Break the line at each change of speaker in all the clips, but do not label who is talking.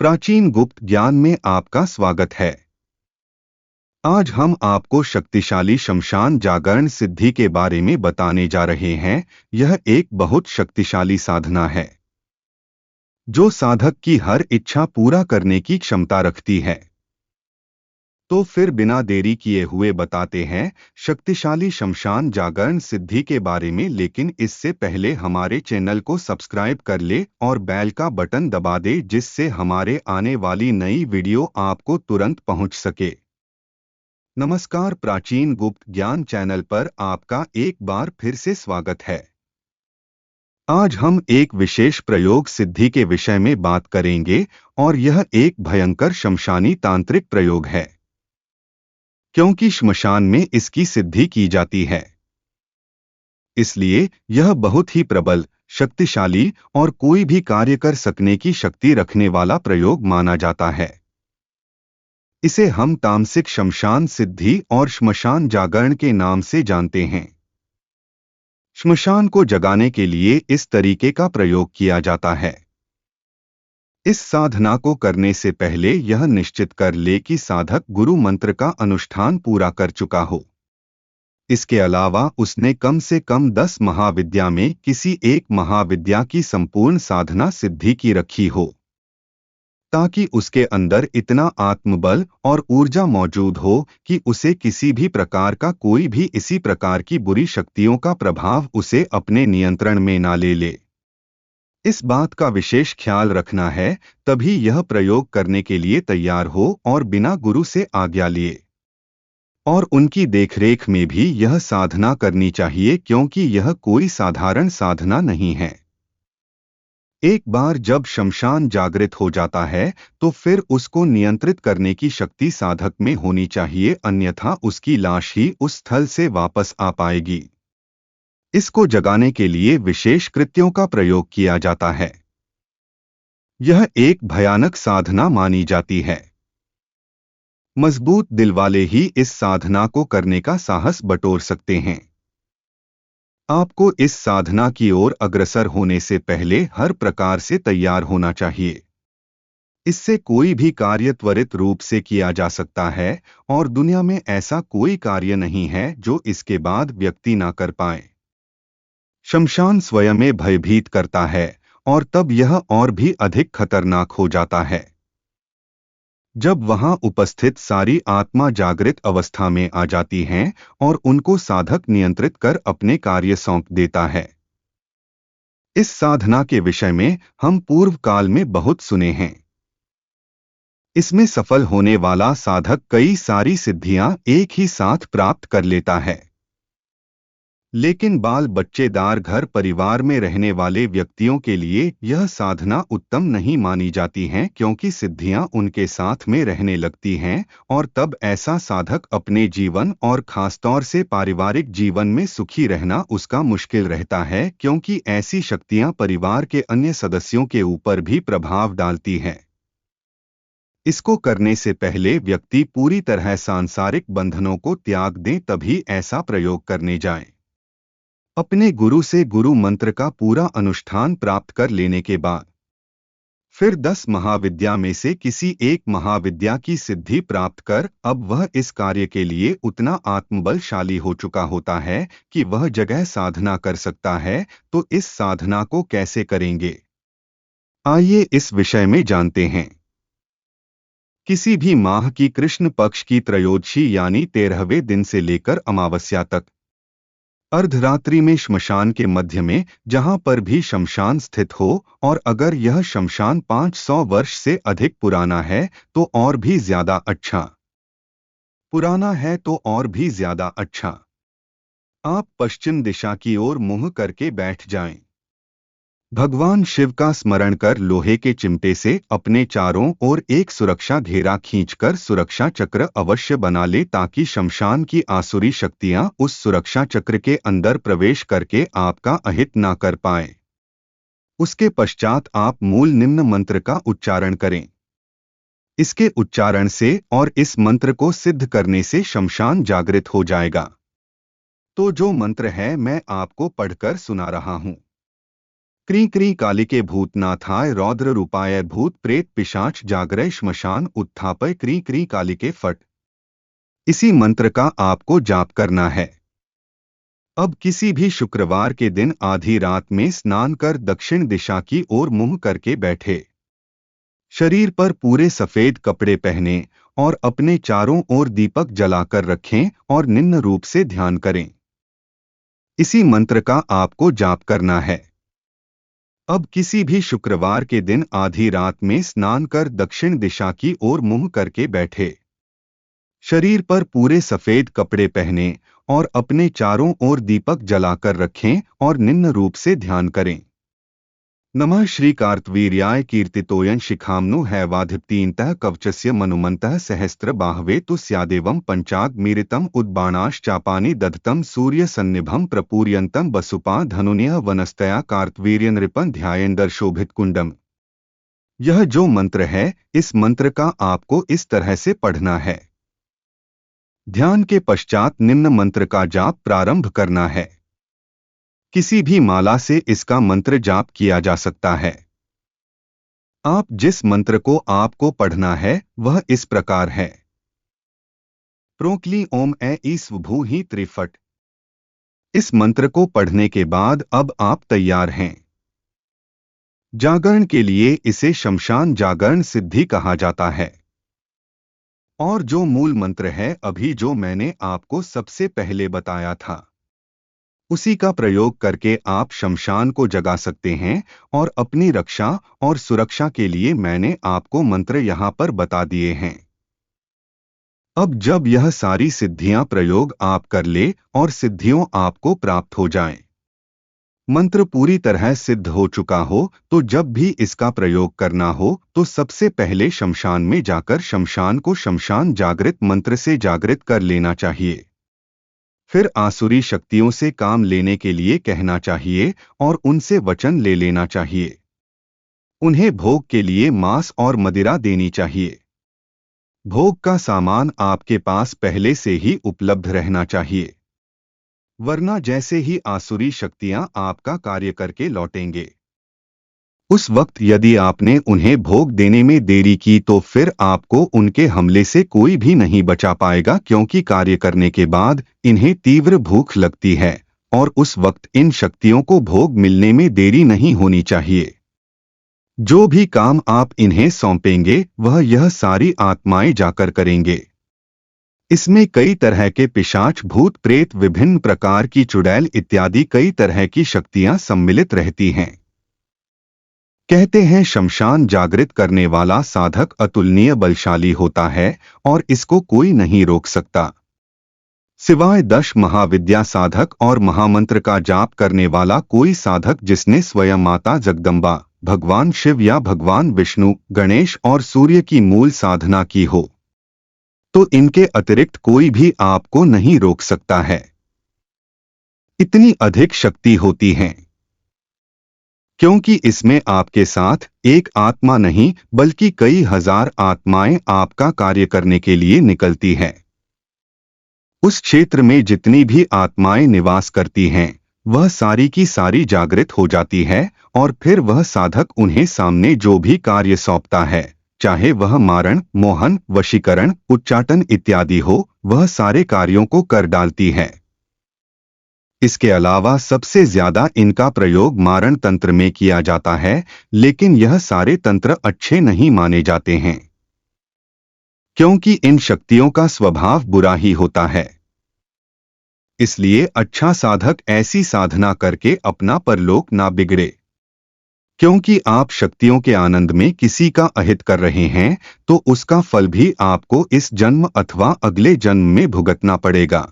प्राचीन गुप्त ज्ञान में आपका स्वागत है। आज हम आपको शक्तिशाली शमशान जागरण सिद्धि के बारे में बताने जा रहे हैं। यह एक बहुत शक्तिशाली साधना है जो साधक की हर इच्छा पूरा करने की क्षमता रखती है। तो फिर बिना देरी किए हुए बताते हैं शक्तिशाली शमशान जागरण सिद्धि के बारे में। लेकिन इससे पहले हमारे चैनल को सब्सक्राइब कर ले और बेल का बटन दबा दे, जिससे हमारे आने वाली नई वीडियो आपको तुरंत पहुंच सके। नमस्कार, प्राचीन गुप्त ज्ञान चैनल पर आपका एक बार फिर से स्वागत है। आज हम एक विशेष प्रयोग सिद्धि के विषय में बात करेंगे और यह एक भयंकर शमशानी तांत्रिक प्रयोग है, क्योंकि श्मशान में इसकी सिद्धि की जाती है। इसलिए यह बहुत ही प्रबल, शक्तिशाली और कोई भी कार्य कर सकने की शक्ति रखने वाला प्रयोग माना जाता है। इसे हम तामसिक शमशान सिद्धि और श्मशान जागरण के नाम से जानते हैं। श्मशान को जगाने के लिए इस तरीके का प्रयोग किया जाता है। इस साधना को करने से पहले यह निश्चित कर ले कि साधक गुरु मंत्र का अनुष्ठान पूरा कर चुका हो। इसके अलावा उसने कम से कम 10 महाविद्या में किसी एक महाविद्या की संपूर्ण साधना सिद्धि की रखी हो, ताकि उसके अंदर इतना आत्मबल और ऊर्जा मौजूद हो कि उसे किसी भी प्रकार का कोई भी इसी प्रकार की बुरी शक्तियों का प्रभाव उसे अपने नियंत्रण में ना ले ले। इस बात का विशेष ख्याल रखना है, तभी यह प्रयोग करने के लिए तैयार हो और बिना गुरु से आज्ञा लिए और उनकी देखरेख में भी यह साधना करनी चाहिए, क्योंकि यह कोई साधारण साधना नहीं है। एक बार जब शमशान जागृत हो जाता है तो फिर उसको नियंत्रित करने की शक्ति साधक में होनी चाहिए, अन्यथा उसकी लाश ही उस स्थल से वापस आ पाएगी। इसको जगाने के लिए विशेष कृत्यों का प्रयोग किया जाता है। यह एक भयानक साधना मानी जाती है। मजबूत दिल वाले ही इस साधना को करने का साहस बटोर सकते हैं। आपको इस साधना की ओर अग्रसर होने से पहले हर प्रकार से तैयार होना चाहिए। इससे कोई भी कार्य त्वरित रूप से किया जा सकता है और दुनिया में ऐसा कोई कार्य नहीं है जो इसके बाद व्यक्ति ना कर पाए। शमशान स्वयं में भयभीत करता है और तब यह और भी अधिक खतरनाक हो जाता है जब वहां उपस्थित सारी आत्मा जागृत अवस्था में आ जाती हैं और उनको साधक नियंत्रित कर अपने कार्य सौंप देता है। इस साधना के विषय में हम पूर्व काल में बहुत सुने हैं। इसमें सफल होने वाला साधक कई सारी सिद्धियां एक ही साथ प्राप्त कर लेता है। लेकिन बाल बच्चेदार घर परिवार में रहने वाले व्यक्तियों के लिए यह साधना उत्तम नहीं मानी जाती हैं, क्योंकि सिद्धियां उनके साथ में रहने लगती हैं और तब ऐसा साधक अपने जीवन और खासतौर से पारिवारिक जीवन में सुखी रहना उसका मुश्किल रहता है, क्योंकि ऐसी शक्तियां परिवार के अन्य सदस्यों के ऊपर भी प्रभाव डालती हैं। इसको करने से पहले व्यक्ति पूरी तरह सांसारिक बंधनों को त्याग दें, तभी ऐसा प्रयोग करने जाएं। अपने गुरु से गुरु मंत्र का पूरा अनुष्ठान प्राप्त कर लेने के बाद फिर 10 महाविद्या में से किसी एक महाविद्या की सिद्धि प्राप्त कर अब वह इस कार्य के लिए उतना आत्मबलशाली हो चुका होता है कि वह जगह साधना कर सकता है। तो इस साधना को कैसे करेंगे, आइए इस विषय में जानते हैं। किसी भी माह की कृष्ण पक्ष की त्रयोदशी यानी 13वें दिन से लेकर अमावस्या तक अर्धरात्रि में श्मशान के मध्य में जहां पर भी शमशान स्थित हो, और अगर यह शमशान 500 वर्ष से अधिक पुराना है तो और भी ज्यादा अच्छा, पुराना है तो और भी ज्यादा अच्छा, आप पश्चिम दिशा की ओर मुंह करके बैठ जाएं। भगवान शिव का स्मरण कर लोहे के चिमटे से अपने चारों ओर एक सुरक्षा घेरा खींचकर सुरक्षा चक्र अवश्य बना ले, ताकि शमशान की आसुरी शक्तियां उस सुरक्षा चक्र के अंदर प्रवेश करके आपका अहित ना कर पाए। उसके पश्चात आप मूल निम्न मंत्र का उच्चारण करें। इसके उच्चारण से और इस मंत्र को सिद्ध करने से शमशान जागृत हो जाएगा। तो जो मंत्र है मैं आपको पढ़कर सुना रहा हूं। क्री क्री कालिके भूतनाथाय रौद्र रूपाय भूत प्रेत पिशाच जागरय श्मशान उत्थापय क्री क्री कालिके फट। इसी मंत्र का आपको जाप करना है। अब किसी भी शुक्रवार के दिन आधी रात में स्नान कर दक्षिण दिशा की ओर मुंह करके बैठे। शरीर पर पूरे सफेद कपड़े पहने और अपने चारों ओर दीपक जलाकर रखें और निम्न रूप से ध्यान करें। इसी मंत्र का आपको जाप करना है। अब किसी भी शुक्रवार के दिन आधी रात में स्नान कर दक्षिण दिशा की ओर मुंह करके बैठे। शरीर पर पूरे सफेद कपड़े पहने और अपने चारों ओर दीपक जलाकर रखें और निम्न रूप से ध्यान करें। नमः श्री कार्तवीर्याय कीर्तितोयं शिखामनु हैवाधिपतीन्तः कवचस्य मनुमन्तः सहस्त्र बाहवे तु स्यादेवं पंचाग्मीरितम् उद्बाणाश्चापानि दधतं सूर्य सन्निभं प्रपूर्यन्तं वसुपा धनुन्यः वनस्तया कार्तवीर्यनृपं ध्यायेन्दर शोभित कुंडम। यह जो मंत्र है, इस मंत्र का आपको इस तरह से पढ़ना है। ध्यान के पश्चात निम्न मंत्र का जाप प्रारंभ करना है। किसी भी माला से इसका मंत्र जाप किया जा सकता है। आप जिस मंत्र को आपको पढ़ना है वह इस प्रकार है। प्रोक्ली ओम ए ईस्वभू ही त्रिफट। इस मंत्र को पढ़ने के बाद अब आप तैयार हैं। जागरण के लिए इसे शमशान जागरण सिद्धि कहा जाता है। और जो मूल मंत्र है अभी जो मैंने आपको सबसे पहले बताया था, उसी का प्रयोग करके आप शमशान को जगा सकते हैं। और अपनी रक्षा और सुरक्षा के लिए मैंने आपको मंत्र यहाँ पर बता दिए हैं। अब जब यह सारी सिद्धियां प्रयोग आप कर ले और सिद्धियों आपको प्राप्त हो जाएं, मंत्र पूरी तरह सिद्ध हो चुका हो, तो जब भी इसका प्रयोग करना हो तो सबसे पहले शमशान में जाकर शमशान को शमशान जागृत मंत्र से जागृत कर लेना चाहिए। फिर आसुरी शक्तियों से काम लेने के लिए कहना चाहिए और उनसे वचन ले लेना चाहिए। उन्हें भोग के लिए मांस और मदिरा देनी चाहिए। भोग का सामान आपके पास पहले से ही उपलब्ध रहना चाहिए, वरना जैसे ही आसुरी शक्तियां आपका कार्य करके लौटेंगे, उस वक्त यदि आपने उन्हें भोग देने में देरी की तो फिर आपको उनके हमले से कोई भी नहीं बचा पाएगा, क्योंकि कार्य करने के बाद इन्हें तीव्र भूख लगती है और उस वक्त इन शक्तियों को भोग मिलने में देरी नहीं होनी चाहिए। जो भी काम आप इन्हें सौंपेंगे वह यह सारी आत्माएं जाकर करेंगे। इसमें कई तरह के पिशाच भूत प्रेत विभिन्न प्रकार की चुड़ैल इत्यादि कई तरह की शक्तियां सम्मिलित रहती हैं। कहते हैं शमशान जागृत करने वाला साधक अतुलनीय बलशाली होता है और इसको कोई नहीं रोक सकता, सिवाय 10 महाविद्या साधक और महामंत्र का जाप करने वाला कोई साधक जिसने स्वयं माता जगदम्बा, भगवान शिव या भगवान विष्णु, गणेश और सूर्य की मूल साधना की हो। तो इनके अतिरिक्त कोई भी आपको नहीं रोक सकता है। इतनी अधिक शक्ति होती है क्योंकि इसमें आपके साथ एक आत्मा नहीं बल्कि कई हजार आत्माएं आपका कार्य करने के लिए निकलती हैं। उस क्षेत्र में जितनी भी आत्माएं निवास करती हैं वह सारी की सारी जागृत हो जाती है और फिर वह साधक उन्हें सामने जो भी कार्य सौंपता है, चाहे वह मारण, मोहन, वशीकरण, उच्चाटन इत्यादि हो, वह सारे कार्यों को कर डालती है। इसके अलावा सबसे ज्यादा इनका प्रयोग मारण तंत्र में किया जाता है, लेकिन यह सारे तंत्र अच्छे नहीं माने जाते हैं क्योंकि इन शक्तियों का स्वभाव बुरा ही होता है। इसलिए अच्छा साधक ऐसी साधना करके अपना परलोक ना बिगड़े। क्योंकि आप शक्तियों के आनंद में किसी का अहित कर रहे हैं तो उसका फल भी आपको इस जन्म अथवा अगले जन्म में भुगतना पड़ेगा।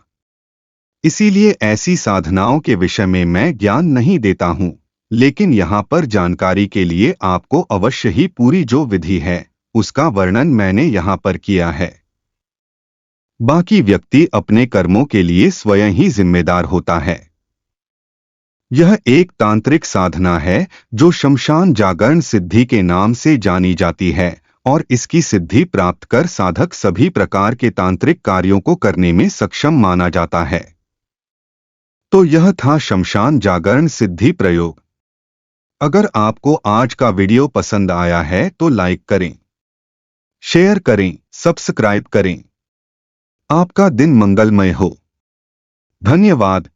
इसीलिए ऐसी साधनाओं के विषय में मैं ज्ञान नहीं देता हूं, लेकिन यहाँ पर जानकारी के लिए आपको अवश्य ही पूरी जो विधि है उसका वर्णन मैंने यहाँ पर किया है। बाकी व्यक्ति अपने कर्मों के लिए स्वयं ही जिम्मेदार होता है। यह एक तांत्रिक साधना है जो शमशान जागरण सिद्धि के नाम से जानी जाती है और इसकी सिद्धि प्राप्त कर साधक सभी प्रकार के तांत्रिक कार्यों को करने में सक्षम माना जाता है। तो यह था शमशान जागरण सिद्धि प्रयोग। अगर आपको आज का वीडियो पसंद आया है तो लाइक करें, शेयर करें, सब्सक्राइब करें। आपका दिन मंगलमय हो। धन्यवाद।